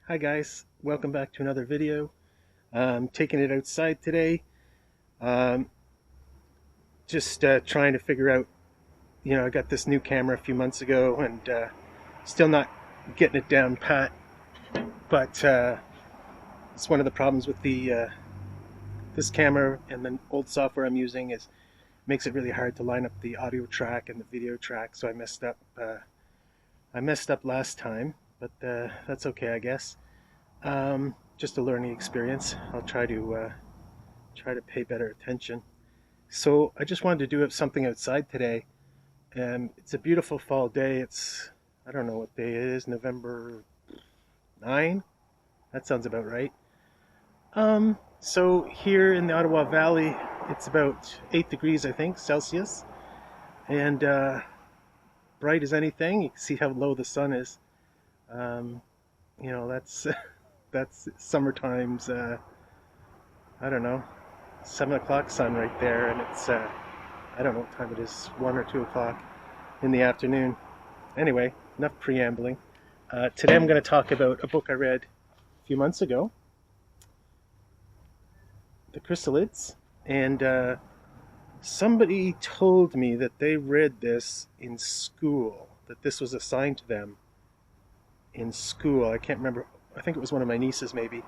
Hi guys, welcome back to another video. Taking it outside today. Um, just trying to figure out, I got this new camera a few months ago and still not getting it down pat. But it's one of the problems with the this camera and the old software I'm using is makes it really hard to line up the audio track and the video track. So I messed up. I messed up last time, but that's okay, I guess. Just a learning experience. I'll try to pay better attention. So I just wanted to do something outside today. It's a beautiful fall day. I don't know what day it is, November 9? That sounds about right. So here in the Ottawa Valley, it's about 8 degrees, I think, Celsius. And bright as anything. You can see how low the sun is. That's that's summertime's, I don't know, 7 o'clock sun right there, and it's, I don't know what time it is, 1 or 2 o'clock in the afternoon. Anyway, enough preambling. Today I'm going to talk about a book I read a few months ago, The Chrysalids, and somebody told me that they read this in school, that this was assigned to them in school. I can't remember. I think it was one of my nieces, maybe.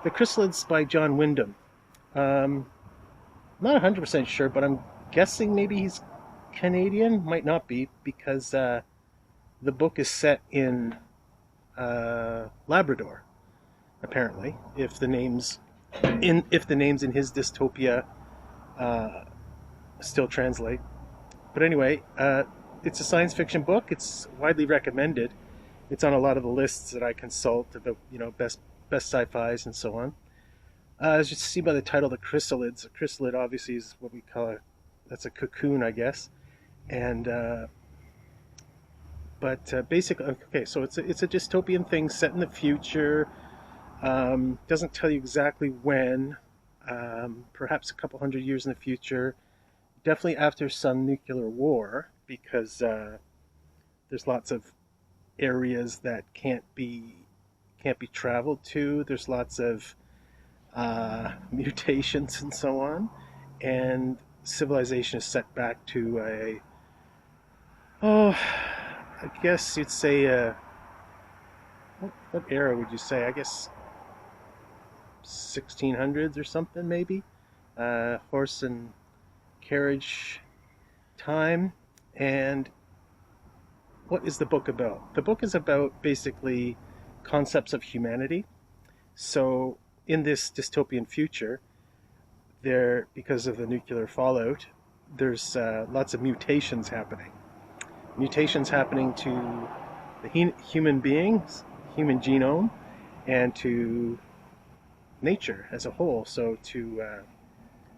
The Chrysalids by John Wyndham. Not 100% sure, but I'm guessing maybe he's Canadian. Might not be, because the book is set in Labrador, apparently. If the names in his dystopia still translate. But anyway, it's a science fiction book. It's widely recommended. It's on a lot of the lists that I consult about, best sci-fis and so on. As you see by the title, The Chrysalids. A chrysalid obviously is what we call that's a cocoon, I guess. And basically, okay, so it's a dystopian thing set in the future. Doesn't tell you exactly when. Perhaps a couple hundred years in the future. Definitely after some nuclear war, because there's lots of areas that can't be traveled to. There's lots of mutations and so on, and civilization is set back to I guess you'd say what era would you say? I guess 1600s or something, maybe. Horse and carriage time. And what is the book about? The book is about basically concepts of humanity. So in this dystopian future, because of the nuclear fallout, there's lots of mutations happening. Mutations happening to the human beings, human genome, and to nature as a whole. So to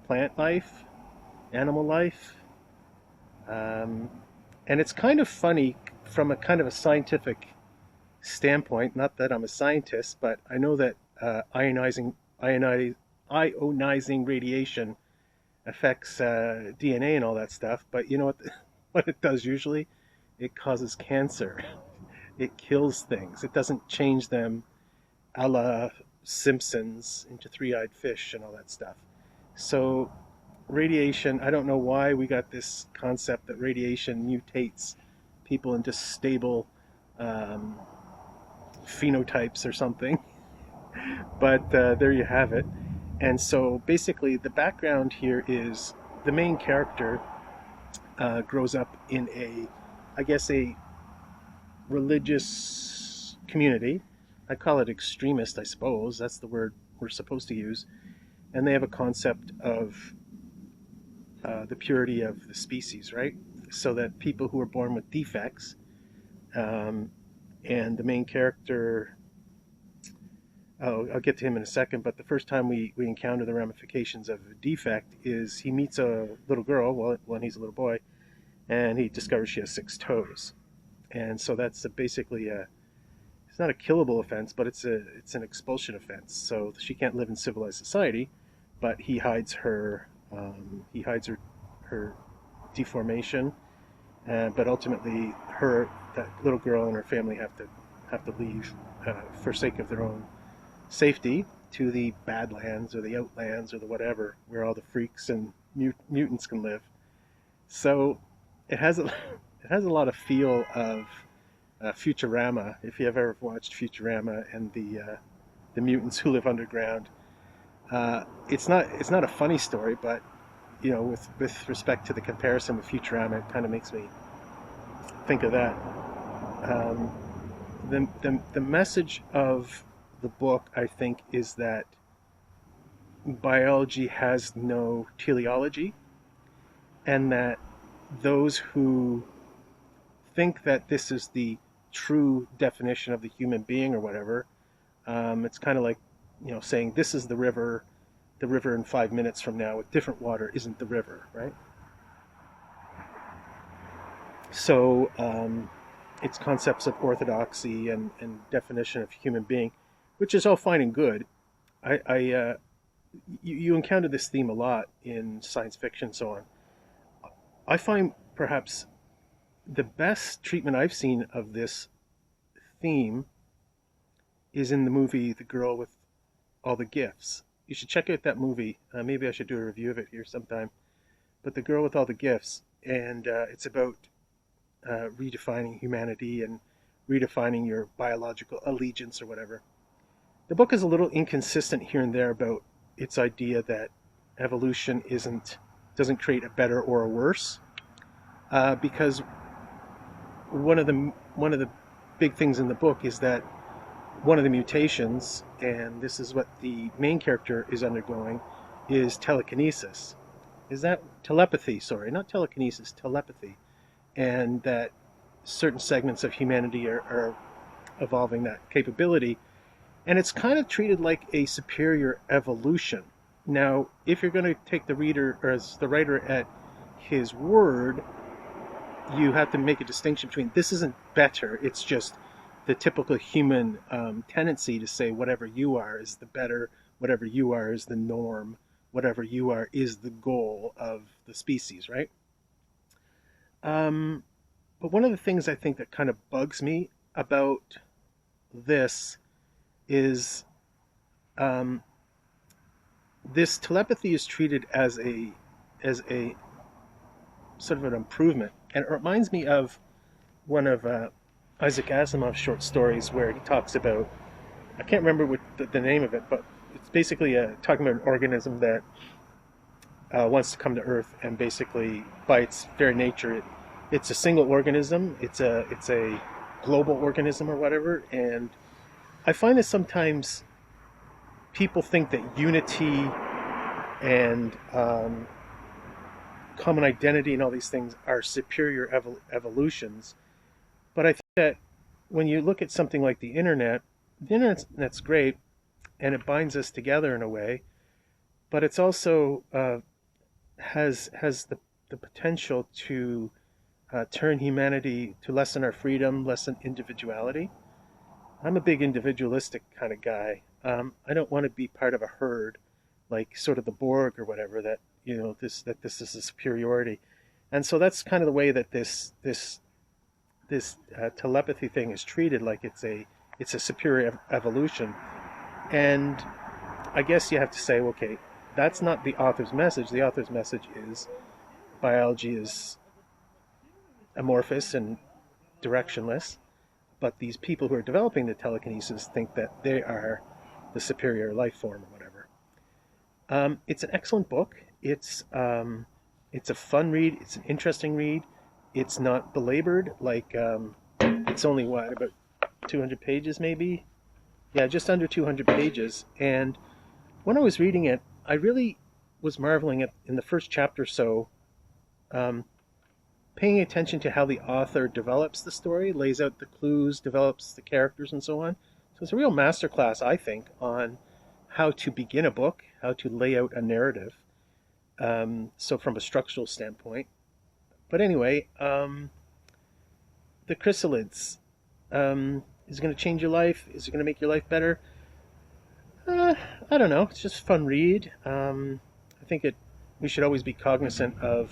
plant life, animal life. And it's kind of funny from a kind of a scientific standpoint. Not that I'm a scientist, but I know that ionizing radiation affects DNA and all that stuff. But you know what? What it does usually? It causes cancer. It kills things. It doesn't change them, a la Simpsons, into three-eyed fish and all that stuff. So radiation, I don't know why we got this concept that radiation mutates people into stable phenotypes or something. But there you have it. And so basically the background here is the main character grows up in a religious community. I call it extremist, I suppose. That's the word we're supposed to use. And they have a concept of the purity of the species, right? So that people who are born with defects, and the main character, I'll get to him in a second, but the first time we encounter the ramifications of a defect is he meets a little girl, when he's a little boy, and he discovers she has 6 toes. And so that's basically it's not a killable offense, but it's an expulsion offense. So she can't live in civilized society, but he hides her her deformation, but ultimately that little girl and her family have to leave for sake of their own safety, to the Badlands or the Outlands or the whatever, where all the freaks and mutants can live. So it has a, it has a lot of feel of Futurama. If you have ever watched Futurama and the mutants who live underground, it's not a funny story, but you know, with respect to the comparison with Futurama, it kind of makes me think of that. Um, the message of the book, I think, is that biology has no teleology, and that those who think that this is the true definition of the human being or whatever, it's kind of like, you know, saying this is the river in 5 minutes from now with different water isn't the river, right? So it's concepts of orthodoxy and definition of human being, which is all fine and good. You encounter this theme a lot in science fiction and so on. I find perhaps the best treatment I've seen of this theme is in the movie The Girl with All the Gifts. You should check out that movie. Maybe I should do a review of it here sometime. But The Girl with All the Gifts, and it's about redefining humanity and redefining your biological allegiance or whatever. The book is a little inconsistent here and there about its idea that evolution doesn't create a better or a worse, because one of the big things in the book is that one of the mutations, and this is what the main character is undergoing, is telekinesis. Is that telepathy? Sorry, not telekinesis, telepathy. And that certain segments of humanity are evolving that capability. And it's kind of treated like a superior evolution. Now, if you're going to take the reader, or as the writer, at his word, you have to make a distinction between this isn't better, it's just the typical human tendency to say whatever you are is the better, whatever you are is the norm, whatever you are is the goal of the species, right? But one of the things I think that kind of bugs me about this is this telepathy is treated as a sort of an improvement, and it reminds me of one of Isaac Asimov's short stories where he talks about, I can't remember what the name of it, but it's basically talking about an organism that wants to come to Earth, and basically by its very nature it's a single organism, it's a global organism or whatever. And I find that sometimes people think that unity and common identity and all these things are superior evolutions. But I think that when you look at something like the internet's great, and it binds us together in a way, but it's also has the potential to turn humanity, to lessen our freedom, lessen individuality. I'm a big individualistic kind of guy. I don't want to be part of a herd, like sort of the Borg or whatever. That, you know, this is a superiority, and so that's kind of the way that this telepathy thing is treated, like it's a superior evolution. And I guess you have to say, okay, that's not the author's message. The author's message is biology is amorphous and directionless, but these people who are developing the telekinesis think that they are the superior life form or whatever. It's an excellent book. It's a fun read. It's an interesting read. It's not belabored. Like it's only about 200 pages maybe. Yeah, just under 200 pages. And when I was reading it, I really was marveling at, in the first chapter or so, paying attention to how the author develops the story, lays out the clues, develops the characters and so on. So it's a real masterclass, I think, on how to begin a book, how to lay out a narrative. So from a structural standpoint. But anyway, the Chrysalids. Is it going to change your life? Is it going to make your life better? I don't know. It's just a fun read. I think we should always be cognizant of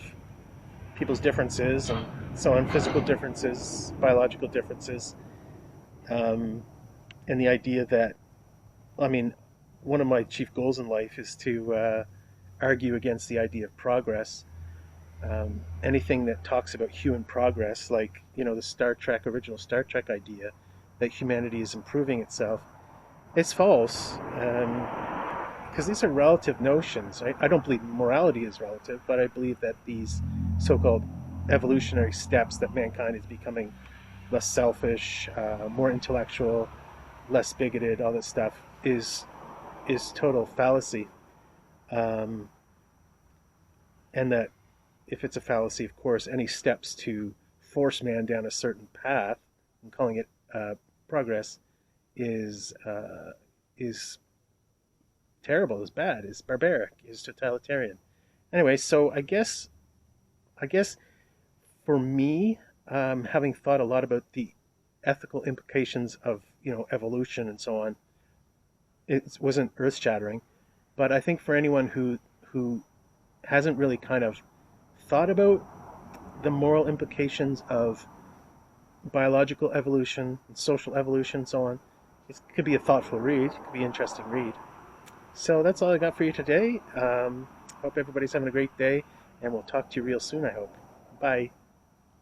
people's differences and so on, physical differences, biological differences. and the idea that, I mean, one of my chief goals in life is to argue against the idea of progress. Anything that talks about human progress, like, the original Star Trek idea that humanity is improving itself, it's false. Because these are relative notions. I don't believe morality is relative, but I believe that these so-called evolutionary steps that mankind is becoming less selfish, more intellectual, less bigoted, all that stuff is total fallacy. Um, and that if it's a fallacy, of course, any steps to force man down a certain path, and calling it progress, is terrible, is bad, is barbaric, is totalitarian. Anyway, so I guess for me, having thought a lot about the ethical implications of evolution and so on, it wasn't earth-shattering. But I think for anyone who hasn't really kind of thought about the moral implications of biological evolution and social evolution and so on, it could be a thoughtful read. It could be an interesting read. So that's all I got for you today. Hope everybody's having a great day, and we'll talk to you real soon, I hope. Bye.